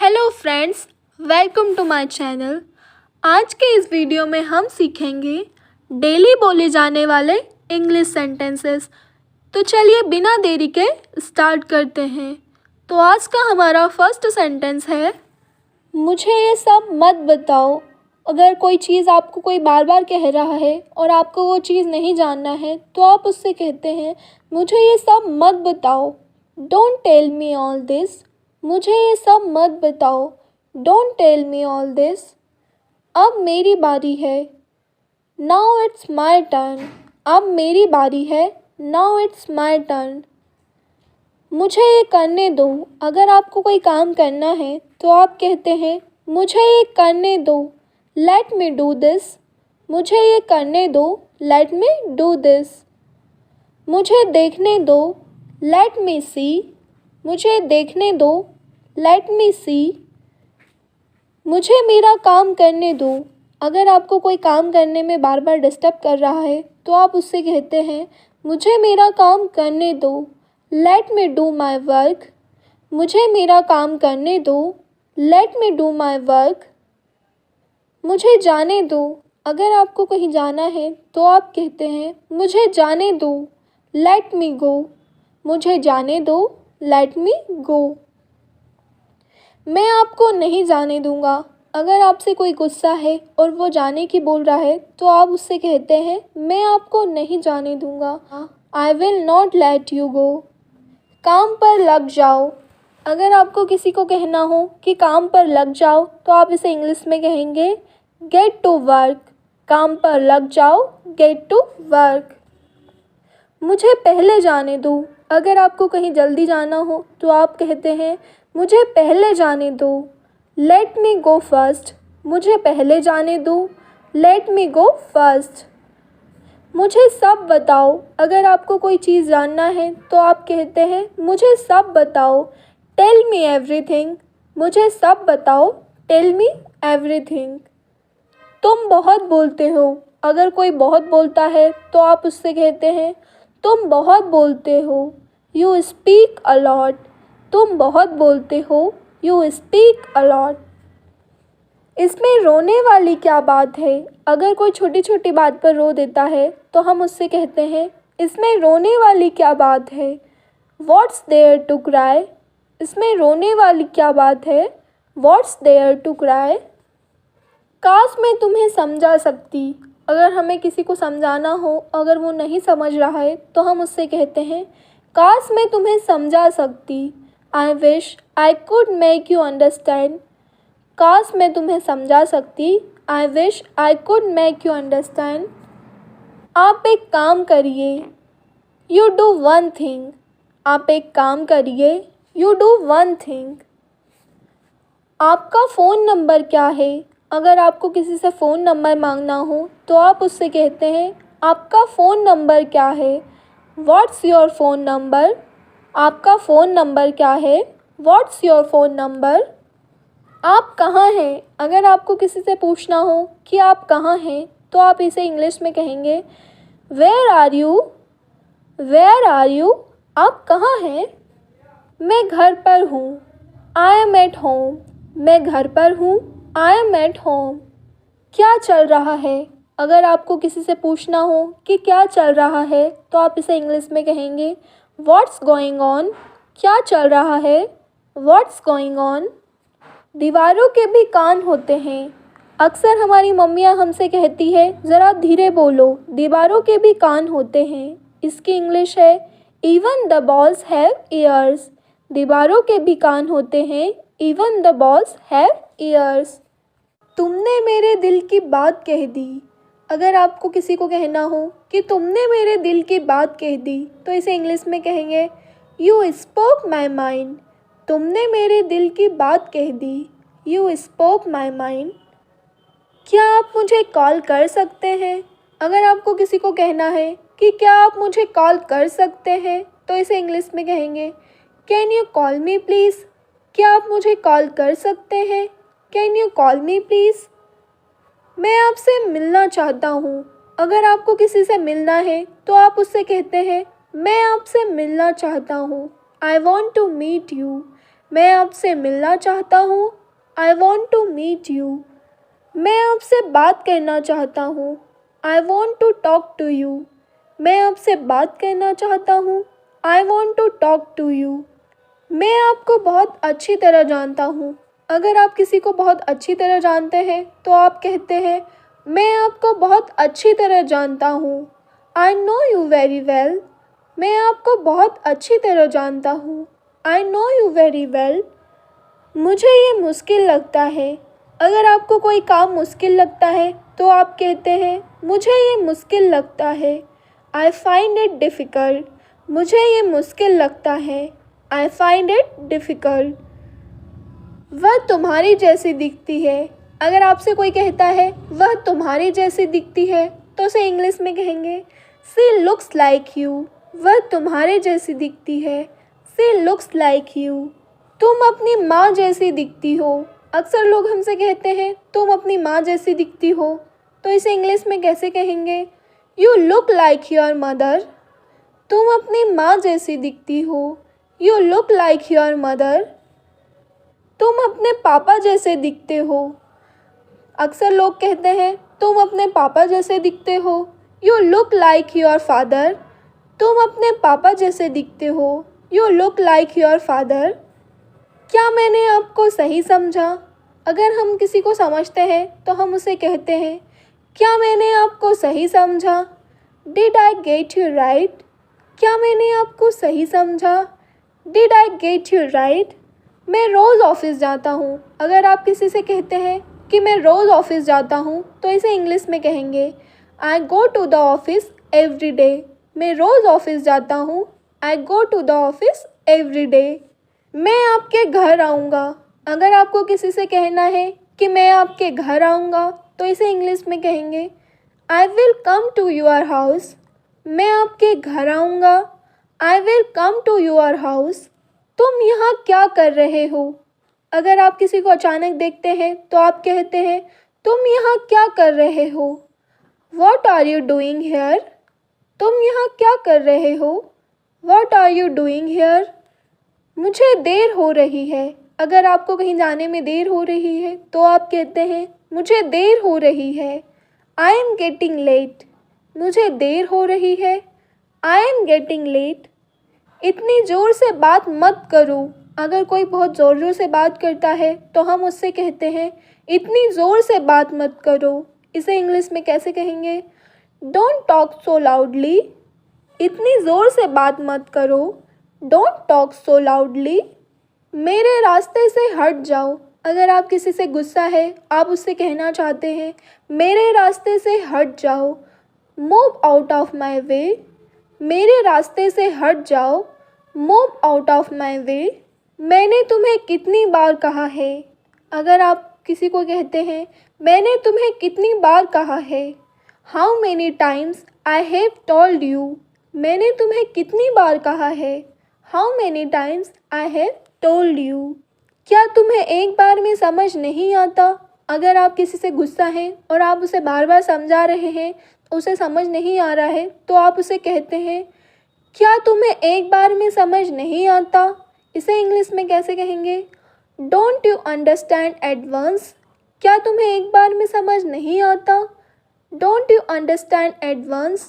Hello friends, welcome to my channel. आज के इस वीडियो में हम सीखेंगे डेली बोले जाने वाले इंग्लिश सेंटेंसेस। तो चलिए बिना देरी के स्टार्ट करते हैं। तो आज का हमारा फर्स्ट सेंटेंस है, मुझे ये सब मत बताओ। अगर कोई चीज़ आपको कोई बार बार कह रहा है और आपको वो चीज़ नहीं जानना है तो आप उससे कहते हैं, मुझे ये सब मत बताओ। Don't tell me all this. मुझे ये सब मत बताओ। Don't tell me all this. अब मेरी बारी है। Now it's my turn. अब मेरी बारी है। Now it's my turn. मुझे ये करने दो। अगर आपको कोई काम करना है तो आप कहते हैं, मुझे ये करने दो। Let me do this. मुझे ये करने दो। Let me do this. मुझे देखने दो। लेट मी सी। मुझे देखने दो। लेट मी सी। मुझे मेरा काम करने दो। अगर आपको कोई काम करने में बार बार डिस्टर्ब कर रहा है तो आप उससे कहते हैं, मुझे मेरा काम करने दो। Let me do my work. मुझे मेरा काम करने दो। Let me do my work. मुझे जाने दो। अगर आपको कहीं जाना है तो आप कहते हैं, मुझे जाने दो। लेट मी गो। मुझे जाने दो। लेट मी गो। मैं आपको नहीं जाने दूंगा। अगर आपसे कोई गुस्सा है और वो जाने की बोल रहा है तो आप उससे कहते हैं, मैं आपको नहीं जाने दूंगा। I will not let you go. काम पर लग जाओ। अगर आपको किसी को कहना हो कि काम पर लग जाओ तो आप इसे इंग्लिश में कहेंगे, गेट टू वर्क। काम पर लग जाओ। Get to work. मुझे पहले जाने दो। अगर आपको कहीं जल्दी जाना हो तो आप कहते हैं, मुझे पहले जाने दो। लेट मी गो फर्स्ट। मुझे पहले जाने दो। लेट मी गो फर्स्ट। मुझे सब बताओ। अगर आपको कोई चीज़ जानना है तो आप कहते हैं, मुझे सब बताओ। Tell me everything. मुझे सब बताओ। Tell me everything. तुम बहुत बोलते हो। अगर कोई बहुत बोलता है तो आप उससे कहते हैं, तुम बहुत बोलते हो। You speak a lot. तुम बहुत बोलते हो। You speak a lot. इसमें रोने वाली क्या बात है। अगर कोई छोटी छोटी बात पर रो देता है तो हम उससे कहते हैं, इसमें रोने वाली क्या बात है। What's there to cry. इसमें रोने वाली क्या बात है। What's there to cry. काश मैं तुम्हें समझा सकती। अगर हमें किसी को समझाना हो, अगर वो नहीं समझ रहा है तो हम उससे कहते हैं, काश मैं तुम्हें समझा सकती। I wish I could make you understand. काश मैं तुम्हें समझा सकती। I wish I could make you understand. आप एक काम करिए। You do one thing. आप एक काम करिए। You do one thing. आपका फ़ोन नंबर क्या है। अगर आपको किसी से फ़ोन नंबर मांगना हो तो आप उससे कहते हैं, आपका फ़ोन नंबर क्या है। What's your phone number. आपका फ़ोन नंबर क्या है। What's your phone number. आप कहाँ हैं। अगर आपको किसी से पूछना हो कि आप कहाँ हैं तो आप इसे इंग्लिश में कहेंगे, where are you. Where are you. आप कहाँ हैं। मैं घर पर हूँ। I am at home. मैं घर पर हूँ। I am at home. क्या चल रहा है। अगर आपको किसी से पूछना हो कि क्या चल रहा है तो आप इसे इंग्लिश में कहेंगे, व्हाट्स गोइंग ऑन। क्या चल रहा है। What's going on. दीवारों के भी कान होते हैं। अक्सर हमारी मम्मियाँ हमसे कहती है, ज़रा धीरे बोलो, दीवारों के भी कान होते हैं। इसकी इंग्लिश है, even the balls have years. दीवारों के भी कान होते हैं। Even the balls have years. तुमने मेरे दिल की बात कह दी। अगर आपको किसी को कहना हो कि तुमने मेरे दिल की बात कह दी तो इसे इंग्लिश में कहेंगे, यू स्पोक माई माइंड। तुमने मेरे दिल की बात कह दी। You spoke my mind. क्या आप मुझे कॉल कर सकते हैं। अगर आपको किसी को कहना है कि क्या आप मुझे कॉल कर सकते हैं तो इसे इंग्लिश में कहेंगे, can you call me please. क्या आप मुझे कॉल कर सकते हैं। Can you call me please. मैं आपसे मिलना चाहता हूँ। अगर आपको किसी से मिलना है तो आप उससे कहते हैं, मैं आपसे मिलना चाहता हूँ। I want to meet you. मैं आपसे मिलना चाहता हूँ। I want to meet you. मैं आपसे बात करना चाहता हूँ। I want to talk to you. मैं आपसे बात करना चाहता हूँ। I want to talk to you. मैं आपको बहुत अच्छी तरह जानता हूँ। अगर आप किसी को बहुत अच्छी तरह जानते हैं तो आप कहते हैं मैं आपको बहुत अच्छी तरह जानता हूँ। I know you very well. मैं आपको बहुत अच्छी तरह जानता हूँ। I know you very well. मुझे ये मुश्किल लगता है। अगर आपको कोई काम मुश्किल लगता है तो आप कहते हैं मुझे ये मुश्किल लगता है। I find it difficult. मुझे ये मुश्किल लगता है। I find it difficult. वह तुम्हारी जैसी दिखती है। अगर आपसे कोई कहता है वह तुम्हारी जैसी दिखती है तो उसे इंग्लिश में कहेंगे शी लुक्स लाइक यू। वह तुम्हारे जैसी दिखती है। She looks like you. तुम अपनी माँ जैसी दिखती हो। अक्सर लोग हमसे कहते हैं तुम अपनी माँ जैसी दिखती हो, तो इसे इंग्लिश में कैसे कहेंगे? You look like your mother. तुम अपनी माँ जैसी दिखती हो। You look like your mother. तुम अपने पापा जैसे दिखते हो। अक्सर लोग कहते हैं तुम अपने पापा जैसे दिखते हो। You look like your father. तुम अपने पापा जैसे दिखते हो। You look like your father. क्या मैंने आपको सही समझा? अगर हम किसी को समझते हैं तो हम उसे कहते हैं क्या मैंने आपको सही समझा? Did I get you right? क्या मैंने आपको सही समझा? Did I get you right? मैं रोज़ ऑफिस जाता हूँ। अगर आप किसी से कहते हैं कि मैं रोज़ ऑफिस जाता हूँ तो इसे इंग्लिश में कहेंगे I go to the office every day. मैं रोज़ ऑफिस जाता हूँ। I go to the office every day. मैं आपके घर आऊँगा। अगर आपको किसी से कहना है कि मैं आपके घर आऊँगा तो इसे इंग्लिश में कहेंगे I will come to your house. मैं आपके घर आऊँगा। I will come to your house. तुम यहाँ क्या कर रहे हो? अगर आप किसी को अचानक देखते हैं तो आप कहते हैं तुम यहाँ क्या कर रहे हो? What are you doing here? तुम यहाँ क्या कर रहे हो? What are you doing here? मुझे देर हो रही है। अगर आपको कहीं जाने में देर हो रही है तो आप कहते हैं मुझे देर हो रही है। I am getting late. मुझे देर हो रही है। I am getting late. इतनी ज़ोर से बात मत करो। अगर कोई बहुत ज़ोर ज़ोर से बात करता है तो हम उससे कहते हैं इतनी ज़ोर से बात मत करो। इसे इंग्लिश में कैसे कहेंगे? Don't talk so loudly. इतनी ज़ोर से बात मत करो। Don't talk so loudly. मेरे रास्ते से हट जाओ। अगर आप किसी से गुस्सा है, आप उससे कहना चाहते हैं मेरे रास्ते से हट जाओ। मूव आउट ऑफ माई वे। मेरे रास्ते से हट जाओ। मूव आउट ऑफ माई वे। मैंने तुम्हें कितनी बार कहा है? अगर आप किसी को कहते हैं मैंने तुम्हें कितनी बार कहा है। How many times I have told you. मैंने तुम्हें कितनी बार कहा है। How many times I have told you. क्या तुम्हें एक बार में समझ नहीं आता? अगर आप किसी से गुस्सा हैं और आप उसे बार बार समझा रहे हैं, उसे समझ नहीं आ रहा है, तो आप उसे कहते हैं क्या तुम्हें एक बार में समझ नहीं आता? इसे इंग्लिश में कैसे कहेंगे? Don't you understand at once. क्या तुम्हें एक बार में समझ नहीं आता? Don't you understand at once.